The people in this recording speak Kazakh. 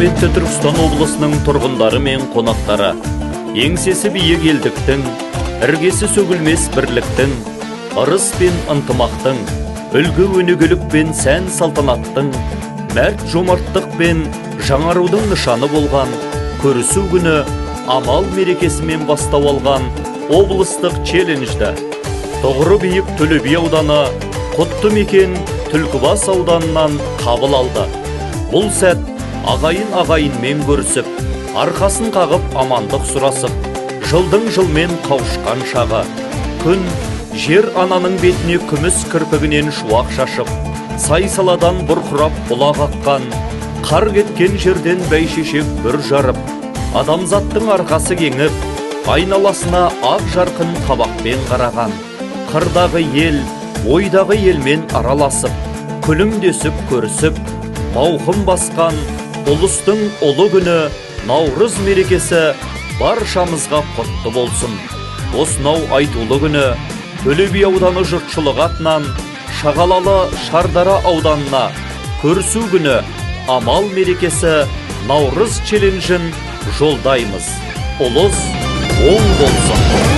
құрметті Түркістан облысының тұрғындары мен қонақтары, еңсесі биік елдіктің, іргесі сөгілмес бірліктің, ырыс пен ынтымақтың, үлгі өнегелік пен сән салтанаттың, мәрт жомарттық пен жаңарудың нышаны болған көрісу күні Амал мерекесімен бастау алған облыстық челленджді тұғыры биік Төлеби ауданы, құтты мекен Түлкібас ауданынан қабыл алды. Бұл сәт ағайынмен көрісіп, арқасын қағып амандық сұрасып, жылдың жылмен қауышқан шағы. Күн жер ананың бетіне күміс кірпігінен шуақ шашып, сай-саладан бұрқырап бұлақ аққан, қар кеткен жерден бәйшешек бүр жарып, адамзаттың арқасы кеңіп, айналасына ақ жарқын табақпен қараған. Қырдағы ел, ойдағы елмен араласып, күлімдесіп көрісіп, мауқым басқан ұлыстың ұлы күні Наурыз мерекесі баршамызға құтты болсын. Осынау айтулы күні Төлеби ауданы жұртшылығы атынан Шағалалы Шардара ауданына көрісу күні Амал мерекесі Наурыз челленджін жолдаймыз. Ұлыс оң болсын.